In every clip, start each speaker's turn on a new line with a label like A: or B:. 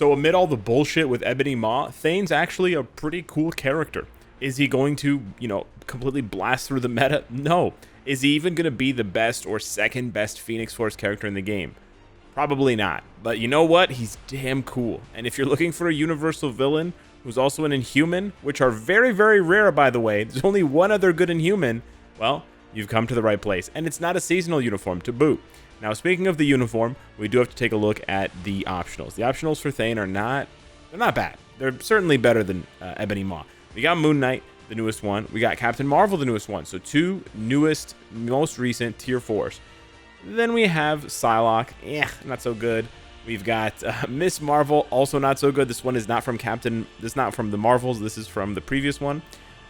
A: So amid all the bullshit with Ebony Maw, Thane's actually a pretty cool character. Is he going to, completely blast through the meta? No. Is he even going to be the best or second best Phoenix Force character in the game? Probably not. But you know what? He's damn cool. And if you're looking for a universal villain who's also an Inhuman, which are very, very rare, by the way, there's only one other good Inhuman, well, you've come to the right place. And it's not a seasonal uniform to boot. Now, speaking of the uniform, we do have to take a look at the optionals. The optionals for Thane are not bad. They're certainly better than Ebony Maw. We got Moon Knight, the newest one. We got Captain Marvel, the newest one. So two newest, most recent tier 4s. Then we have Psylocke, not so good. We've got Miss Marvel, also not so good. This one is not from this is not from the Marvels. This is from the previous one.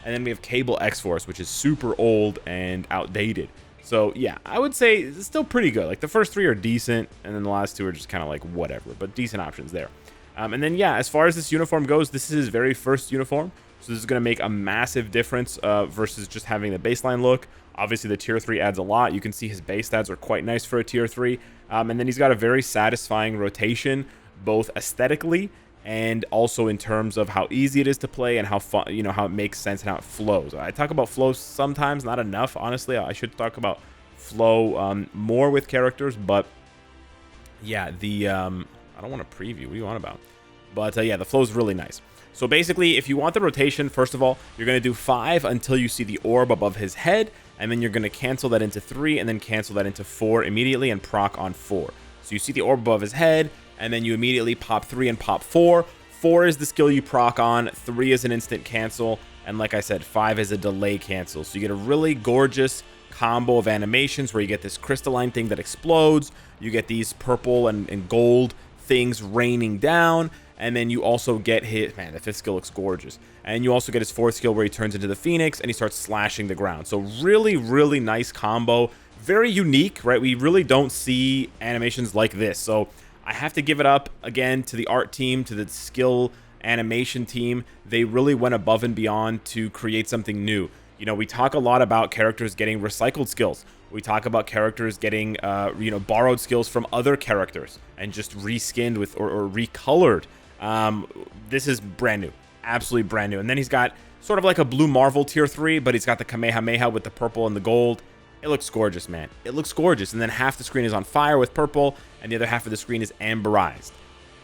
A: And then we have Cable X-Force, which is super old and outdated. So yeah, I would say it's still pretty good. Like the first 3 are decent, and then the last 2 are just kind of like whatever, but decent options there. And then yeah, as far as this uniform goes, this is his very first uniform. So this is going to make a massive difference versus just having the baseline look. Obviously, the tier 3 adds a lot. You can see his base stats are quite nice for a tier 3. And then he's got a very satisfying rotation, both aesthetically and also in terms of how easy it is to play and how fun, how it makes sense and how it flows. I talk about flow sometimes, not enough, honestly. I should talk about flow more with characters, but yeah, I don't want to preview. What do you want about? But yeah, the flow is really nice. So basically, if you want the rotation, first of all, you're going to do 5 until you see the orb above his head, and then you're going to cancel that into 3, and then cancel that into 4 immediately, and proc on 4. So you see the orb above his head, and then you immediately pop 3 and pop 4. 4 is the skill you proc on, 3 is an instant cancel, and like I said, 5 is a delay cancel. So you get a really gorgeous combo of animations where you get this crystalline thing that explodes, you get these purple and gold things raining down, and then you also get his, man, the 5th skill looks gorgeous. And you also get his 4th skill where he turns into the Phoenix and he starts slashing the ground. So really, really nice combo. Very unique, right? We really don't see animations like this. So I have to give it up again to the art team, to the skill animation team. They really went above and beyond to create something new. We talk a lot about characters getting recycled skills. We talk about characters getting, borrowed skills from other characters and just reskinned with or recolored. This is brand new, absolutely brand new. And then he's got sort of like a Blue Marvel tier 3, but he's got the Kamehameha with the purple and the gold. It looks gorgeous, man. It looks gorgeous. And then half the screen is on fire with purple, and the other half of the screen is amberized.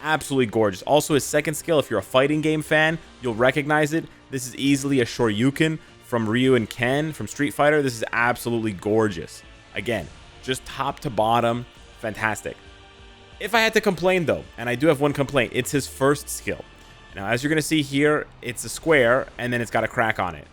A: Absolutely gorgeous. Also, his 2nd skill, if you're a fighting game fan, you'll recognize it. This is easily a Shoryuken from Ryu and Ken from Street Fighter. This is absolutely gorgeous. Again, just top to bottom, fantastic. If I had to complain, though, and I do have one complaint, it's his 1st skill. Now, as you're going to see here, it's a square, and then it's got a crack on it.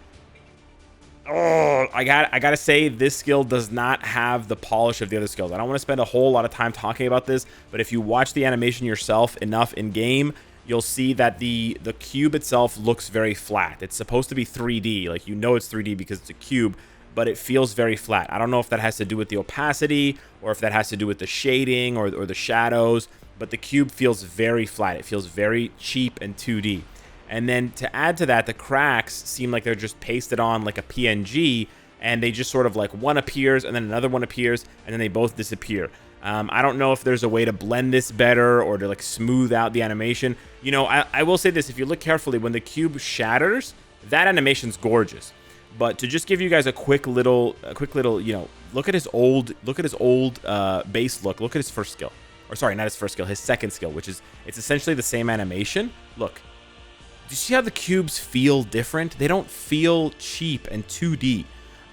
A: Oh, I gotta say, this skill does not have the polish of the other skills. I don't want to spend a whole lot of time talking about this, but if you watch the animation yourself enough in-game, you'll see that the cube itself looks very flat. It's supposed to be 3D. Like, it's 3D because it's a cube, but it feels very flat. I don't know if that has to do with the opacity or if that has to do with the shading or the shadows, but the cube feels very flat. It feels very cheap and 2D. And then to add to that, the cracks seem like they're just pasted on like a PNG, and they just sort of like one appears and then another one appears and then they both disappear. I don't know if there's a way to blend this better or to like smooth out the animation. I will say this, if you look carefully, when the cube shatters, that animation's gorgeous. But to just give you guys a quick little, look at his old base look. Look at his 1st skill. Or sorry, not his 1st skill, his 2nd skill, which is, it's essentially the same animation. Look. Do you see how the cubes feel different? They don't feel cheap and 2D.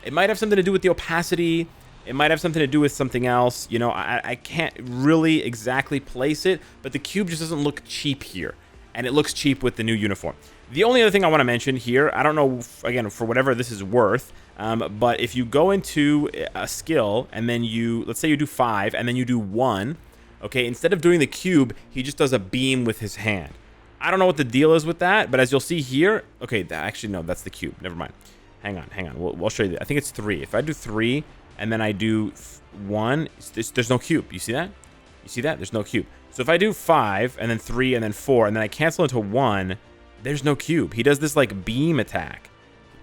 A: It might have something to do with the opacity. It might have something to do with something else. I can't really exactly place it, but the cube just doesn't look cheap here. And it looks cheap with the new uniform. The only other thing I want to mention here, I don't know, again, for whatever this is worth, but if you go into a skill and then let's say you do 5 and then you do 1, okay, instead of doing the cube, he just does a beam with his hand. I don't know what the deal is with that, but as you'll see here, okay, actually, no, that's the cube. Never mind. Hang on. We'll show you that. I think it's 3. If I do 3 and then I do 1, there's no cube. You see that? There's no cube. So if I do 5 and then 3 and then 4 and then I cancel into 1, there's no cube. He does this like beam attack.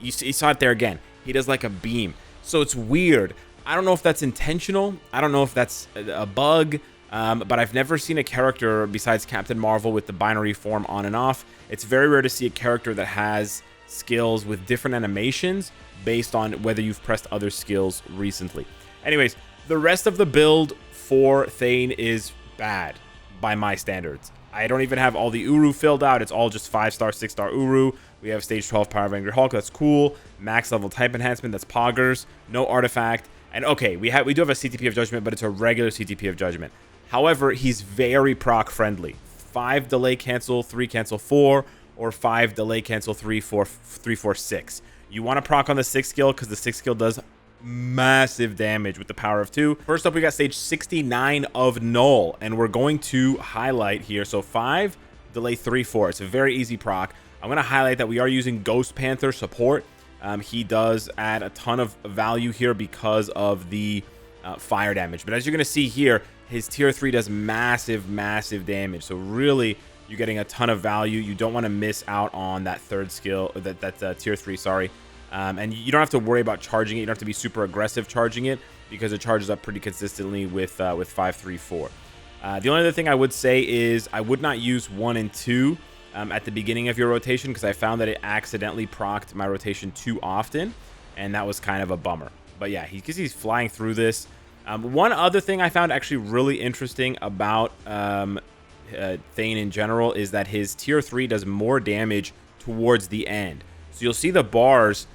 A: You saw it there again. He does like a beam. So it's weird. I don't know if that's intentional. I don't know if that's a bug. But I've never seen a character besides Captain Marvel with the binary form on and off. It's very rare to see a character that has skills with different animations based on whether you've pressed other skills recently. Anyways, the rest of the build for Thane is bad by my standards. I don't even have all the Uru filled out. It's all just 5-star, 6-star Uru. We have stage 12 Power of Angry Hulk. That's cool. Max level type enhancement. That's Poggers. No artifact. And okay, we do have a CTP of Judgment, but it's a regular CTP of Judgment. However, he's very proc friendly. 5 delay cancel, 3 cancel 4, or 5 delay cancel 3 4 6. You want to proc on the 6th skill because the 6th skill does massive damage with the power of 2. First up, we got stage 69 of Null, and we're going to highlight here. So 5 delay 3 4. It's a very easy proc. I'm going to highlight that we are using Ghost Panther support. He does add a ton of value here because of the fire damage. But as you're going to see here, his tier 3 does massive damage. So really, you're getting a ton of value. You don't want to miss out on that third skill, that tier 3, sorry. And you don't have to worry about charging it. You don't have to be super aggressive charging it because it charges up pretty consistently with 5 3 4. The only other thing I would say is I would not use 1 and 2 at the beginning of your rotation because I found that it accidentally procced my rotation too often, and that was kind of a bummer. But yeah, because he's flying through this. One other thing I found actually really interesting about Thane in general is that his tier 3 does more damage towards the end. So you'll see the bars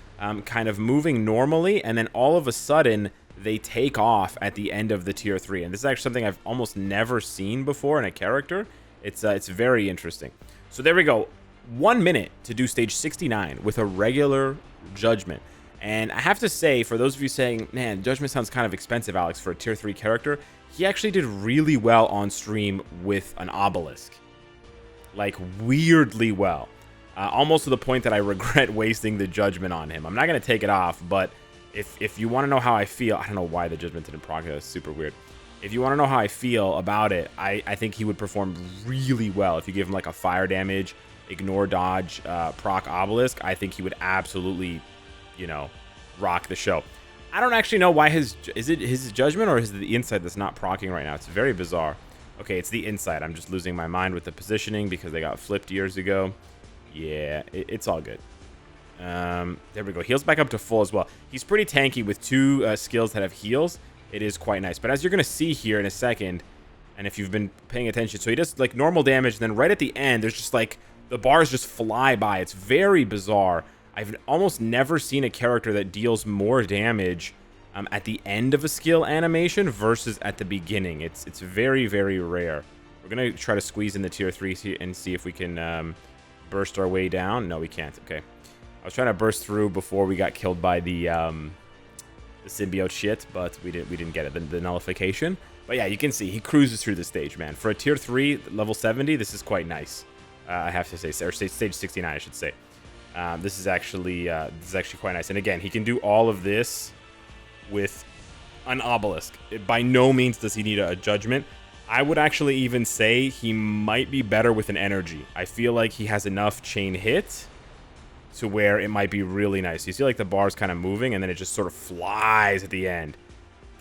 A: kind of moving normally, and then all of a sudden they take off at the end of the tier 3. And this is actually something I've almost never seen before in a character. It's very interesting. So there we go. 1 minute to do stage 69 with a regular Judgment. And I have to say, for those of you saying, man, Judgment sounds kind of expensive, Alex, for a tier 3 character, he actually did really well on stream with an Obelisk. Like, weirdly well. Almost to the point that I regret wasting the Judgment on him. I'm not going to take it off, but if you want to know how I feel, I don't know why the Judgment didn't proc it. That's super weird. If you want to know how I feel about it, I think he would perform really well. If you give him like a fire damage, ignore dodge, proc Obelisk, I think he would absolutely, you know, rock the show. I don't actually know why is it his Judgment or is it the Insight that's not procking right now? It's very bizarre. Okay, it's the Insight. I'm just losing my mind with the positioning because they got flipped years ago. Yeah, it's all good. There we go. Heals back up to full as well. He's pretty tanky with 2 skills that have heals. It is quite nice. But as you're going to see here in a second, and if you've been paying attention, so he does like normal damage, and then right at the end, there's just like the bars just fly by. It's very bizarre. I've almost never seen a character that deals more damage at the end of a skill animation versus at the beginning. It's very rare. We're going to try to squeeze in the tier 3 and see if we can burst our way down. No, we can't. Okay. I was trying to burst through before we got killed by the symbiote shit, but we didn't get it, the nullification. But yeah, you can see he cruises through the stage, man. For a tier 3 level 70, this is quite nice. I have to say, or stage 69, I should say. This is actually quite nice. And again, he can do all of this with an Obelisk. By no means does he need a Judgment. I would actually even say he might be better with an Energy. I feel like he has enough chain hit to where it might be really nice. You see like the bars kind of moving and then it just sort of flies at the end.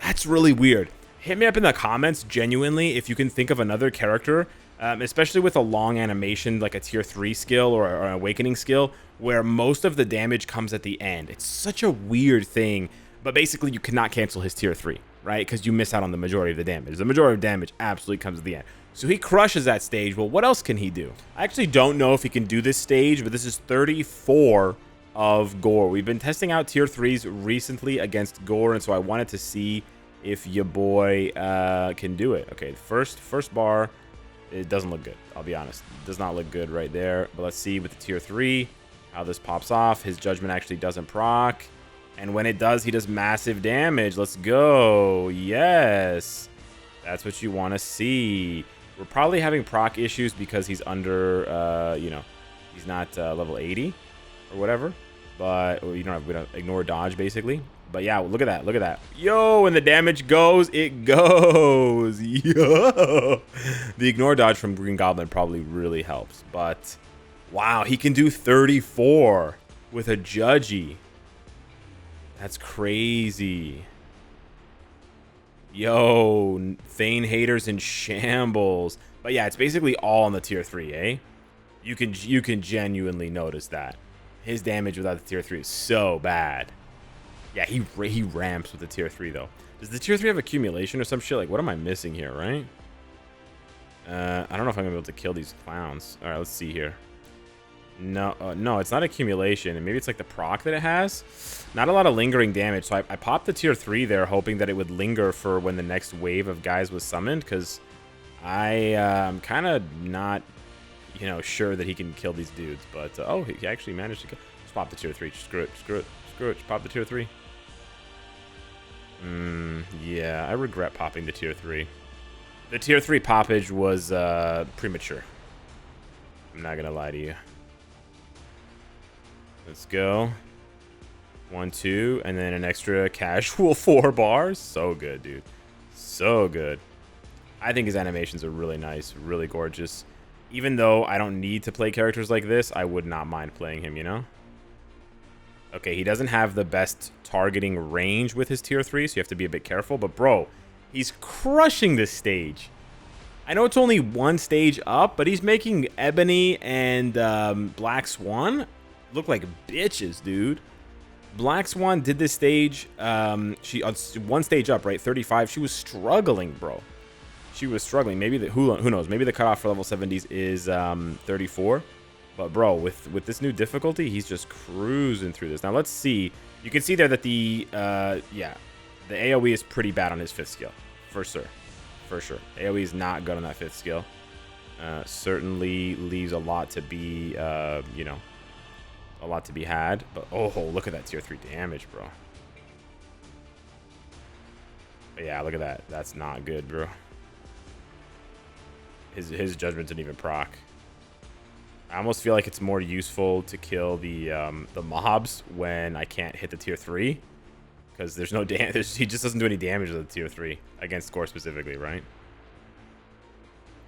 A: That's really weird. Hit me up in the comments, genuinely, if you can think of another character, especially with a long animation like a tier 3 skill or an awakening skill, where most of the damage comes at the end. It's such a weird thing, but basically you cannot cancel his tier 3, right? Because you miss out on the majority of the damage. The majority of damage absolutely comes at the end. So he crushes that stage. Well, what else can he do? I actually don't know if he can do this stage, but this is 34 of Gorr. We've been testing out tier 3s recently against Gorr, and so I wanted to see if your boy can do it. Okay, first bar, it doesn't look good. I'll be honest. It does not look good right there. But let's see with the tier 3 how this pops off. His Judgment actually doesn't proc. And when it does, he does massive damage. Let's go. Yes. That's what you want to see. We're probably having proc issues because he's under, you know, he's not level 80 or whatever. But we don't ignore dodge, basically. But yeah, look at that. Look at that. Yo, when the damage goes, it goes. Yo. The ignore dodge from Green Goblin probably really helps. But wow, he can do 34 with a Judgy. That's crazy. Yo, Thane haters in shambles. But yeah, it's basically all on the tier 3, eh? You can genuinely notice that. His damage without the tier 3 is so bad. Yeah, he ramps with the tier 3, though. Does the tier 3 have accumulation or some shit? Like, what am I missing here, right? I don't know if I'm going to be able to kill these clowns. All right, let's see here. No, no, it's not accumulation. And maybe it's like the proc that it has. Not a lot of lingering damage. So I popped the tier 3 there, hoping that it would linger for when the next wave of guys was summoned. Because I'm kind of not, you know, sure that he can kill these dudes. But, oh, he actually managed to kill. Just pop the tier 3. Screw it, screw it, screw it. Just pop the tier 3. Yeah, I regret popping the tier 3. The tier 3 poppage was premature. I'm not going to lie to you. Let's go. 1, 2, and then an extra casual 4 bars. So good, dude. So good. I think his animations are really nice, really gorgeous. Even though I don't need to play characters like this, I would not mind playing him, you know? Okay, he doesn't have the best targeting range with his tier 3, so you have to be a bit careful. But, bro, he's crushing this stage. I know it's only one stage up, but he's making Ebony and Black Swan look like bitches, dude. Black Swan did this stage. She on one stage up, right? 35. She was struggling, bro. She was struggling. Maybe who knows? Maybe the cutoff for level 70s is 34. But bro, with this new difficulty, he's just cruising through this. Now let's see. You can see there that the AoE is pretty bad on his 5th skill, for sure. For sure, AoE is not good on that 5th skill. Certainly leaves a lot to be, you know, a lot to be had. But oh, look at that tier 3 damage, bro. But yeah, look at that. That's not good, bro. His judgment didn't even proc. I almost feel like it's more useful to kill the mobs when I can't hit the tier 3, because there's no damage. He just doesn't do any damage with the tier 3 against Gorr specifically, right?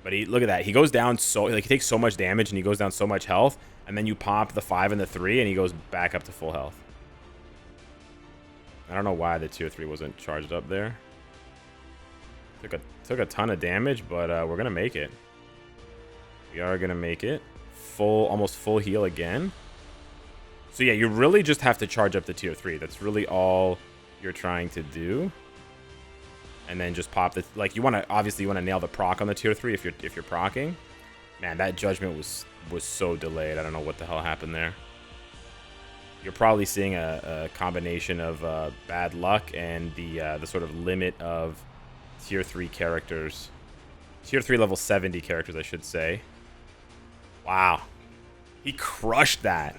A: But look at that. He goes down so, like, he takes so much damage and he goes down so much health, and then you pop the 5 and the 3 and he goes back up to full health. I don't know why the tier 3 wasn't charged up there. Took a ton of damage, but we're gonna make it. We are gonna make it. Almost full heal again. So yeah, you really just have to charge up the tier 3. That's really all you're trying to do. And then just pop the, like, you want to, obviously you want to nail the proc on the tier 3 if you're procking. Man, that judgment was so delayed. I don't know what the hell happened there. You're probably seeing a combination of bad luck and the sort of limit of tier 3 characters. Tier 3 level 70 characters, I should say. Wow. He crushed that.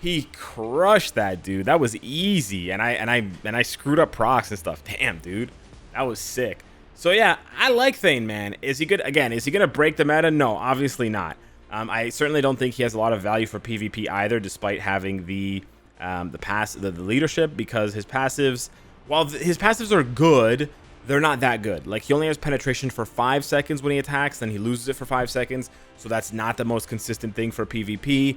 A: He crushed that, dude. That was easy. And I screwed up procs and stuff. Damn, dude. That was sick. So yeah, I like Thane, man. Is he good? Again, is he gonna break the meta? No, obviously not. I certainly don't think he has a lot of value for PvP either, despite having the leadership, because his passives, while his passives are good, they're not that good. Like, he only has penetration for 5 seconds when he attacks, then he loses it for 5 seconds. So that's not the most consistent thing for PvP.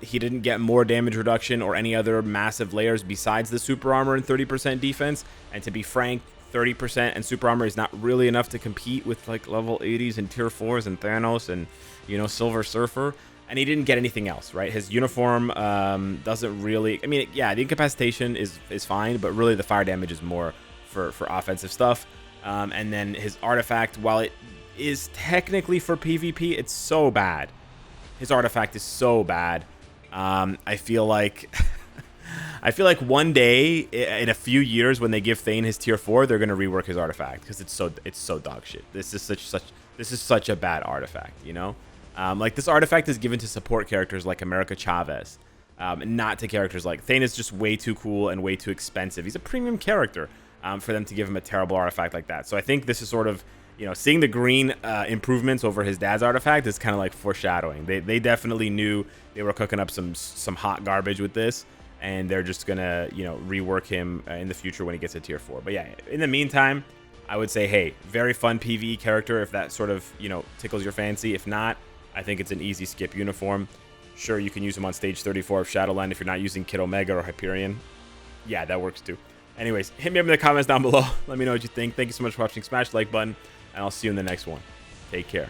A: He didn't get more damage reduction or any other massive layers besides the super armor and 30% defense. And to be frank, 30% and super armor is not really enough to compete with like level 80s and tier 4s and Thanos and, you know, Silver Surfer. And he didn't get anything else, right? His uniform doesn't really, I mean, yeah, the incapacitation is fine, but really the fire damage is more for offensive stuff. And then his artifact, while it is technically for PvP, it's so bad. His artifact is so bad. I feel like one day in a few years, when they give Thane his tier 4, they're gonna rework his artifact, because it's so dog shit. This is such a bad artifact, you know. Like, this artifact is given to support characters like America Chavez, not to characters like Thane. Is just way too cool and way too expensive. He's a premium character for them to give him a terrible artifact like that. So I think this is sort of, you know, seeing the green improvements over his dad's artifact is kind of like foreshadowing. They definitely knew they were cooking up some hot garbage with this, and they're just gonna, you know, rework him in the future when he gets a tier 4. But yeah, in the meantime, I would say, hey, very fun PvE character if that sort of, you know, tickles your fancy. If not, I think it's an easy skip uniform. Sure, you can use him on stage 34 of Shadowland if you're not using Kid Omega or Hyperion. Yeah, that works too. Anyways, hit me up in the comments down below. Let me know what you think. Thank you so much for watching. Smash the like button, and I'll see you in the next one. Take care.